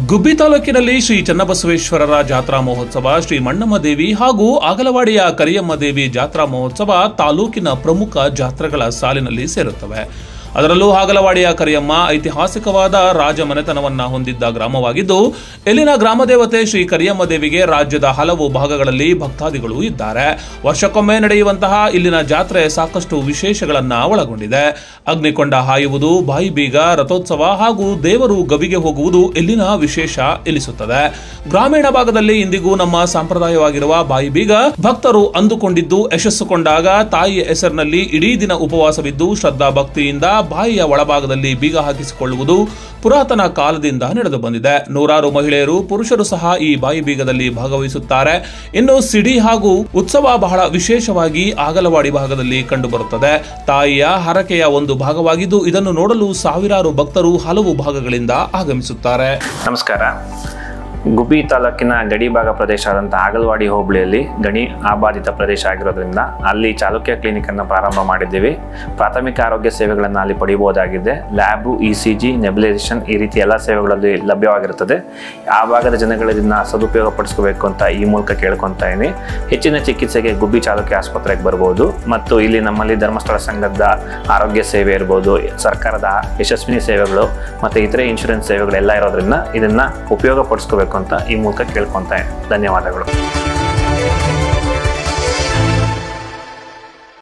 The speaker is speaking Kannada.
ಗುಬ್ಬಿ ತಾಲೂಕಿನಲ್ಲಿ ಶ್ರೀ ಚನ್ನಬಸವೇಶ್ವರರ ಜಾತ್ರಾ ಮಹೋತ್ಸವ, ಶ್ರೀ ಮಣ್ಣಮ್ಮ ದೇವಿ ಹಾಗೂ ಆಗಲವಾಡಿಯ ಕರಿಯಮ್ಮ ದೇವಿ ಜಾತ್ರಾ ಮಹೋತ್ಸವ ತಾಲೂಕಿನ ಪ್ರಮುಖ ಜಾತ್ರೆಗಳ ಸಾಲಿನಲ್ಲಿ ಸೇರುತ್ತವೆ. ಅದರಲ್ಲೂ ಆಗಲವಾಡಿಯ ಕರಿಯಮ್ಮ ಐತಿಹಾಸಿಕವಾದ ರಾಜ ಮನೆತನವನ್ನ ಹೊಂದಿದ್ದ ಗ್ರಾಮವಾಗಿದ್ದು, ಇಲ್ಲಿನ ಗ್ರಾಮದೇವತೆ ಶ್ರೀ ಕರಿಯಮ್ಮ ದೇವಿಗೆ ರಾಜ್ಯದ ಹಲವು ಭಾಗಗಳಲ್ಲಿ ಭಕ್ತಾದಿಗಳು ಇದ್ದಾರೆ. ವರ್ಷಕ್ಕೊಮ್ಮೆ ನಡೆಯುವಂತಹ ಇಲ್ಲಿನ ಜಾತ್ರೆ ಸಾಕಷ್ಟು ವಿಶೇಷಗಳನ್ನ ಒಳಗೊಂಡಿದೆ. ಅಗ್ನಿಕೊಂಡ ಹಾಯುವುದು, ಬಾಯಿ ಬೀಗ, ರಥೋತ್ಸವ ಹಾಗೂ ದೇವರು ಗವಿಗೆ ಹೋಗುವುದು ಇಲ್ಲಿನ ವಿಶೇಷ ಎನಿಸುತ್ತದೆ. ಗ್ರಾಮೀಣ ಭಾಗದಲ್ಲಿ ಇಂದಿಗೂ ನಮ್ಮ ಸಂಪ್ರದಾಯವಾಗಿರುವ ಬಾಯಿ ಬೀಗ ಭಕ್ತರು ಅಂದುಕೊಂಡಿದ್ದು ಯಶಸ್ಸುಗೊಂಡಾಗ ತಾಯಿಯ ಹೆಸರಿನಲ್ಲಿ ಇಡೀ ದಿನ ಉಪವಾಸವಿದ್ದು ಶ್ರದ್ಧಾ ಭಕ್ತಿಯಿಂದ ಬಾಯಿಯ ಒಳಭಾಗದಲ್ಲಿ ಬೀಗ ಹಾಕಿಸಿಕೊಳ್ಳುವುದು ಪುರಾತನ ಕಾಲದಿಂದ ನಡೆದು ಬಂದಿದೆ. ನೂರಾರು ಮಹಿಳೆಯರು, ಪುರುಷರು ಸಹ ಈ ಬಾಯಿ ಬೀಗದಲ್ಲಿ ಭಾಗವಹಿಸುತ್ತಾರೆ. ಇನ್ನು ಸಿಡಿ ಹಾಗೂ ಉತ್ಸವ ಬಹಳ ವಿಶೇಷವಾಗಿ ಆಗಲವಾಡಿ ಭಾಗದಲ್ಲಿ ಕಂಡುಬರುತ್ತದೆ. ತಾಯಿಯ ಹರಕೆಯ ಒಂದು ಭಾಗವಾಗಿದ್ದು ಇದನ್ನು ನೋಡಲು ಸಾವಿರಾರು ಭಕ್ತರು ಹಲವು ಭಾಗಗಳಿಂದ ಆಗಮಿಸುತ್ತಾರೆ. ನಮಸ್ಕಾರ. ಗುಬ್ಬಿ ತಾಲೂಕಿನ ಗಡಿ ಭಾಗ ಪ್ರದೇಶ ಆದಂಥ ಆಗಲವಾಡಿ ಹೋಬಳಿಯಲ್ಲಿ ಗಣಿ ಆಬಾಧಿತ ಪ್ರದೇಶ ಆಗಿರೋದ್ರಿಂದ ಅಲ್ಲಿ ಚಾಲುಕ್ಯ ಕ್ಲಿನಿಕ್ ಅನ್ನು ಪ್ರಾರಂಭ ಮಾಡಿದ್ದೀವಿ. ಪ್ರಾಥಮಿಕ ಆರೋಗ್ಯ ಸೇವೆಗಳನ್ನು ಅಲ್ಲಿ ಪಡೆಯಬಹುದಾಗಿದೆ. ಲ್ಯಾಬು, ECG, ನೆಬುಲೈಸೇಷನ್ ಈ ರೀತಿ ಎಲ್ಲ ಸೇವೆಗಳಲ್ಲಿ ಲಭ್ಯವಾಗಿರುತ್ತದೆ. ಆ ಭಾಗದ ಜನಗಳು ಇದನ್ನ ಸದುಪಯೋಗ ಪಡಿಸ್ಕೋಬೇಕು ಅಂತ ಈ ಮೂಲಕ ಕೇಳ್ಕೊತಾ ಇದ್ದೀನಿ. ಹೆಚ್ಚಿನ ಚಿಕಿತ್ಸೆಗೆ ಗುಬ್ಬಿ ಚಾಲುಕ್ಯ ಆಸ್ಪತ್ರೆಗೆ ಬರ್ಬೋದು. ಮತ್ತು ಇಲ್ಲಿ ನಮ್ಮಲ್ಲಿ ಧರ್ಮಸ್ಥಳ ಸಂಘದ ಆರೋಗ್ಯ ಸೇವೆ ಇರ್ಬೋದು, ಸರ್ಕಾರದ ಯಶಸ್ವಿನಿ ಸೇವೆಗಳು ಮತ್ತು ಇತರೆ ಇನ್ಶೂರೆನ್ಸ್ ಸೇವೆಗಳೆಲ್ಲ ಇರೋದ್ರಿಂದ ಇದನ್ನ ಉಪಯೋಗ ಪಡಿಸ್ಕೋಬೇಕು ಅಂತ ಈ ಮೂಲಕ ಕೇಳ್ಕೊಂತ. ಧನ್ಯವಾದಗಳು.